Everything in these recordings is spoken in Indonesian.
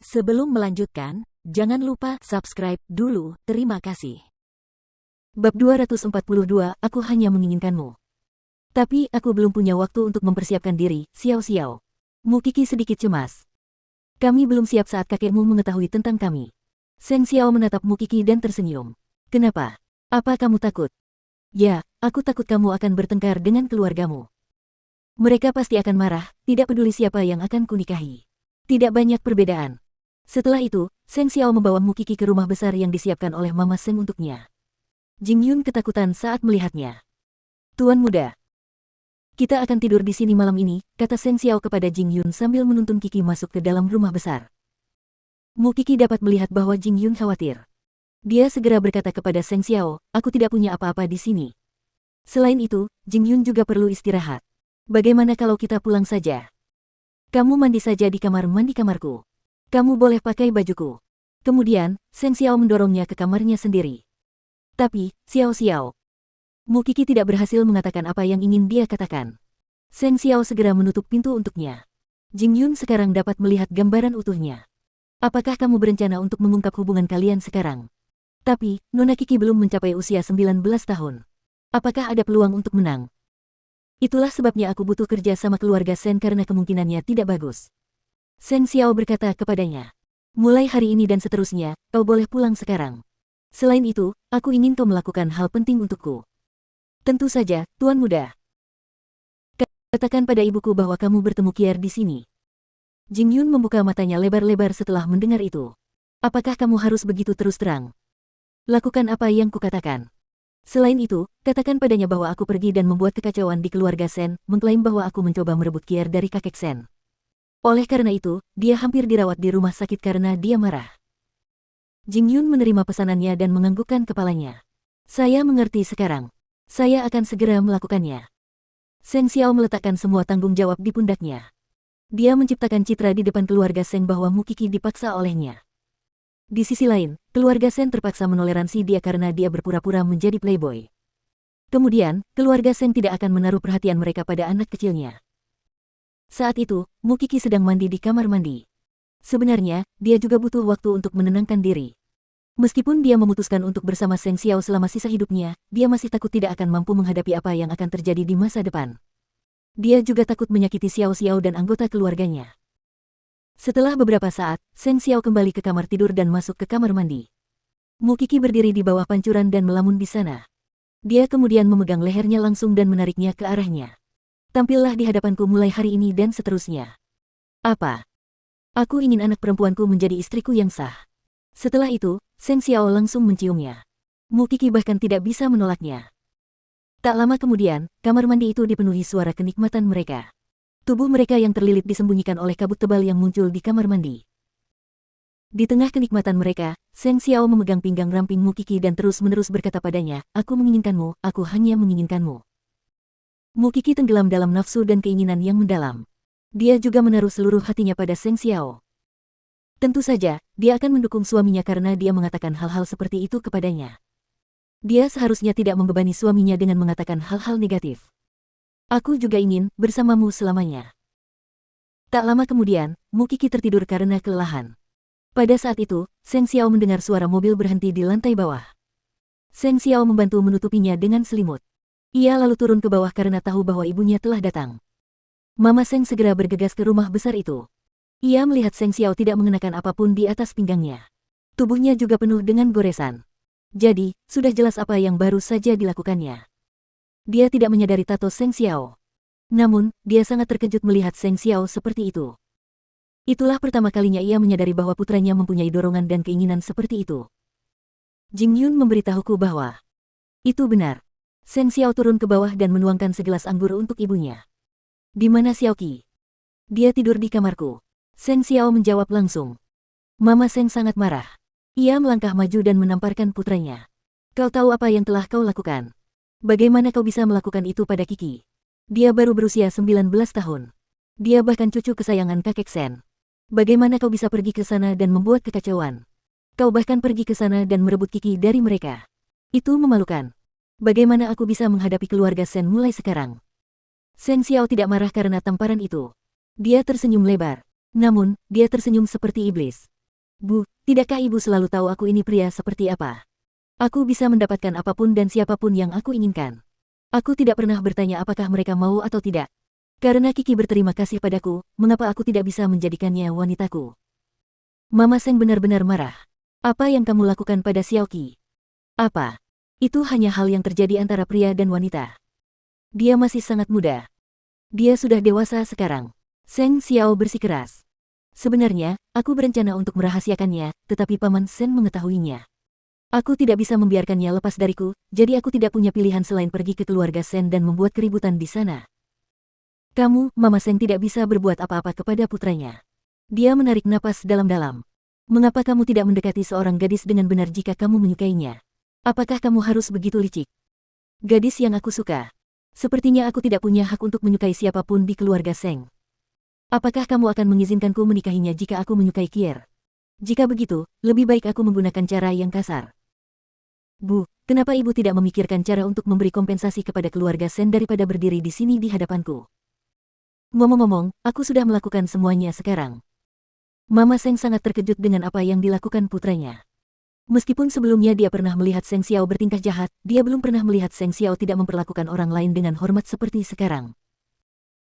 Sebelum melanjutkan, jangan lupa subscribe dulu, terima kasih. Bab 242, Aku hanya menginginkanmu. Tapi aku belum punya waktu untuk mempersiapkan diri, Xiao Xiao. Mu Qi sedikit cemas. Kami belum siap saat kakekmu mengetahui tentang kami. Seng Xiao menatap Mu Qi dan tersenyum. Kenapa? Apa kamu takut? Ya, aku takut kamu akan bertengkar dengan keluargamu. Mereka pasti akan marah, tidak peduli siapa yang akan kunikahi. Tidak banyak perbedaan. Setelah itu, Seng Xiao membawa Mu Qi ke rumah besar yang disiapkan oleh Mama Seng untuknya. Jing Yun ketakutan saat melihatnya. Tuan muda, kita akan tidur di sini malam ini, kata Seng Xiao kepada Jing Yun sambil menuntun Qi masuk ke dalam rumah besar. Mu Qi dapat melihat bahwa Jing Yun khawatir. Dia segera berkata kepada Seng Xiao, aku tidak punya apa-apa di sini. Selain itu, Jing Yun juga perlu istirahat. Bagaimana kalau kita pulang saja? Kamu mandi saja di kamar mandi kamarku. Kamu boleh pakai bajuku. Kemudian, Seng Xiao mendorongnya ke kamarnya sendiri. Tapi, Xiao Xiao. Mu Qi tidak berhasil mengatakan apa yang ingin dia katakan. Seng Xiao segera menutup pintu untuknya. Jing Yun sekarang dapat melihat gambaran utuhnya. Apakah kamu berencana untuk mengungkap hubungan kalian sekarang? Tapi, Nona Qi belum mencapai usia 19 tahun. Apakah ada peluang untuk menang? Itulah sebabnya aku butuh kerja sama keluarga Sen karena kemungkinannya tidak bagus. Seng Xiao berkata kepadanya. Mulai hari ini dan seterusnya, kau boleh pulang sekarang. Selain itu, aku ingin kau melakukan hal penting untukku. Tentu saja, Tuan Muda. Katakan pada ibuku bahwa kamu bertemu Kier di sini. Jing Yun membuka matanya lebar-lebar setelah mendengar itu. Apakah kamu harus begitu terus terang? Lakukan apa yang kukatakan. Selain itu, katakan padanya bahwa aku pergi dan membuat kekacauan di keluarga Sen, mengklaim bahwa aku mencoba merebut Kier dari kakek Sen. Oleh karena itu, dia hampir dirawat di rumah sakit karena dia marah. Jing Yun menerima pesanannya dan menganggukkan kepalanya. Saya mengerti sekarang. Saya akan segera melakukannya. Seng Xiao meletakkan semua tanggung jawab di pundaknya. Dia menciptakan citra di depan keluarga Seng bahwa Mu Qi dipaksa olehnya. Di sisi lain, keluarga Seng terpaksa menoleransi dia karena dia berpura-pura menjadi playboy. Kemudian, keluarga Seng tidak akan menaruh perhatian mereka pada anak kecilnya. Saat itu, Mu Qi sedang mandi di kamar mandi. Sebenarnya, dia juga butuh waktu untuk menenangkan diri. Meskipun dia memutuskan untuk bersama Seng Xiao selama sisa hidupnya, dia masih takut tidak akan mampu menghadapi apa yang akan terjadi di masa depan. Dia juga takut menyakiti Xiao Xiao dan anggota keluarganya. Setelah beberapa saat, Seng Xiao kembali ke kamar tidur dan masuk ke kamar mandi. Mu Qi berdiri di bawah pancuran dan melamun di sana. Dia kemudian memegang lehernya langsung dan menariknya ke arahnya. Tampillah di hadapanku mulai hari ini dan seterusnya. Apa? Aku ingin anak perempuanku menjadi istriku yang sah. Setelah itu, Seng Xiao langsung menciumnya. Mu Qi bahkan tidak bisa menolaknya. Tak lama kemudian, kamar mandi itu dipenuhi suara kenikmatan mereka. Tubuh mereka yang terlilit disembunyikan oleh kabut tebal yang muncul di kamar mandi. Di tengah kenikmatan mereka, Seng Xiao memegang pinggang ramping Mu Qi dan terus-menerus berkata padanya, aku menginginkanmu, aku hanya menginginkanmu. Mu Qi tenggelam dalam nafsu dan keinginan yang mendalam. Dia juga menaruh seluruh hatinya pada Seng Xiao. Tentu saja, dia akan mendukung suaminya karena dia mengatakan hal-hal seperti itu kepadanya. Dia seharusnya tidak membebani suaminya dengan mengatakan hal-hal negatif. Aku juga ingin bersamamu selamanya. Tak lama kemudian, Mu Qi tertidur karena kelelahan. Pada saat itu, Seng Xiao mendengar suara mobil berhenti di lantai bawah. Seng Xiao membantu menutupinya dengan selimut. Ia lalu turun ke bawah karena tahu bahwa ibunya telah datang. Mama Seng segera bergegas ke rumah besar itu. Ia melihat Seng Xiao tidak mengenakan apapun di atas pinggangnya. Tubuhnya juga penuh dengan goresan. Jadi, sudah jelas apa yang baru saja dilakukannya. Dia tidak menyadari tato Seng Xiao. Namun, dia sangat terkejut melihat Seng Xiao seperti itu. Itulah pertama kalinya ia menyadari bahwa putranya mempunyai dorongan dan keinginan seperti itu. Jing Yun memberitahuku bahwa itu benar. Seng Xiao turun ke bawah dan menuangkan segelas anggur untuk ibunya. Di mana Xiao Qi? Dia tidur di kamarku. Seng Xiao menjawab langsung. Mama Seng sangat marah. Ia melangkah maju dan menamparkan putranya. Kau tahu apa yang telah kau lakukan? Bagaimana kau bisa melakukan itu pada Qi? Dia baru berusia 19 tahun. Dia bahkan cucu kesayangan kakek Sen. Bagaimana kau bisa pergi ke sana dan membuat kekacauan? Kau bahkan pergi ke sana dan merebut Qi dari mereka. Itu memalukan. Bagaimana aku bisa menghadapi keluarga Sen mulai sekarang? Seng Xiao tidak marah karena tamparan itu. Dia tersenyum lebar. Namun, dia tersenyum seperti iblis. Bu, tidakkah ibu selalu tahu aku ini pria seperti apa? Aku bisa mendapatkan apapun dan siapapun yang aku inginkan. Aku tidak pernah bertanya apakah mereka mau atau tidak. Karena Kiki berterima kasih padaku, mengapa aku tidak bisa menjadikannya wanitaku? Mama Seng benar-benar marah. Apa yang kamu lakukan pada Xiaoqi? Apa? Itu hanya hal yang terjadi antara pria dan wanita. Dia masih sangat muda. Dia sudah dewasa sekarang. Seng Xiao bersikeras. Sebenarnya, aku berencana untuk merahasiakannya, tetapi Paman Sen mengetahuinya. Aku tidak bisa membiarkannya lepas dariku, jadi aku tidak punya pilihan selain pergi ke keluarga Sen dan membuat keributan di sana. Kamu, Mama Sen tidak bisa berbuat apa-apa kepada putranya. Dia menarik napas dalam-dalam. Mengapa kamu tidak mendekati seorang gadis dengan benar jika kamu menyukainya? Apakah kamu harus begitu licik? Gadis yang aku suka. Sepertinya aku tidak punya hak untuk menyukai siapapun di keluarga Seng. Apakah kamu akan mengizinkanku menikahinya jika aku menyukai Kier? Jika begitu, lebih baik aku menggunakan cara yang kasar. Bu, kenapa ibu tidak memikirkan cara untuk memberi kompensasi kepada keluarga Sen daripada berdiri di sini di hadapanku? Ngomong-ngomong, aku sudah melakukan semuanya sekarang. Mama Seng sangat terkejut dengan apa yang dilakukan putranya. Meskipun sebelumnya dia pernah melihat Seng Xiao bertingkah jahat, dia belum pernah melihat Seng Xiao tidak memperlakukan orang lain dengan hormat seperti sekarang.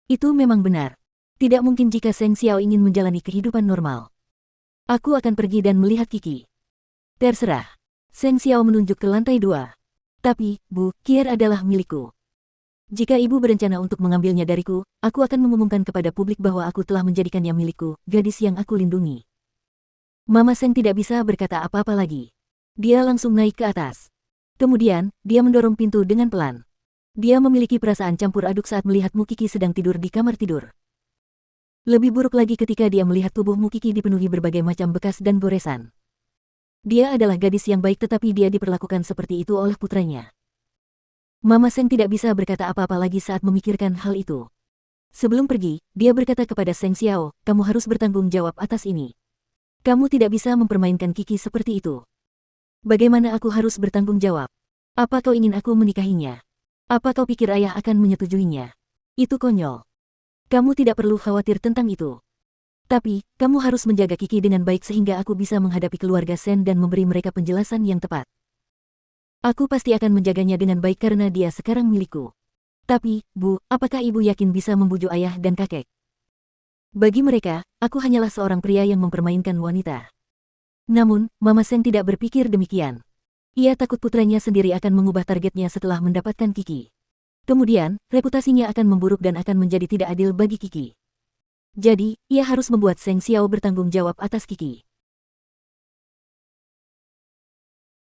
Itu memang benar. Tidak mungkin jika Seng Xiao ingin menjalani kehidupan normal. Aku akan pergi dan melihat Kiki. Terserah. Seng Xiao menunjuk ke lantai 2. Tapi, Bu, Kier adalah milikku. Jika ibu berencana untuk mengambilnya dariku, aku akan mengumumkan kepada publik bahwa aku telah menjadikannya milikku, gadis yang aku lindungi. Mama Seng tidak bisa berkata apa-apa lagi. Dia langsung naik ke atas. Kemudian, dia mendorong pintu dengan pelan. Dia memiliki perasaan campur aduk saat melihat Mu Kiki sedang tidur di kamar tidur. Lebih buruk lagi ketika dia melihat tubuh Mu Kiki dipenuhi berbagai macam bekas dan goresan. Dia adalah gadis yang baik tetapi dia diperlakukan seperti itu oleh putranya. Mama Seng tidak bisa berkata apa-apa lagi saat memikirkan hal itu. Sebelum pergi, dia berkata kepada Seng Xiao, kamu harus bertanggung jawab atas ini. Kamu tidak bisa mempermainkan Kiki seperti itu. Bagaimana aku harus bertanggung jawab? Apa kau ingin aku menikahinya? Apa kau pikir ayah akan menyetujuinya? Itu konyol. Kamu tidak perlu khawatir tentang itu. Tapi, kamu harus menjaga Kiki dengan baik sehingga aku bisa menghadapi keluarga Sen dan memberi mereka penjelasan yang tepat. Aku pasti akan menjaganya dengan baik karena dia sekarang milikku. Tapi, Bu, apakah ibu yakin bisa membujuk ayah dan kakek? Bagi mereka, aku hanyalah seorang pria yang mempermainkan wanita. Namun, Mama Sen tidak berpikir demikian. Ia takut putranya sendiri akan mengubah targetnya setelah mendapatkan Kiki. Kemudian, reputasinya akan memburuk dan akan menjadi tidak adil bagi Kiki. Jadi, ia harus membuat Seng Xiao bertanggung jawab atas Kiki.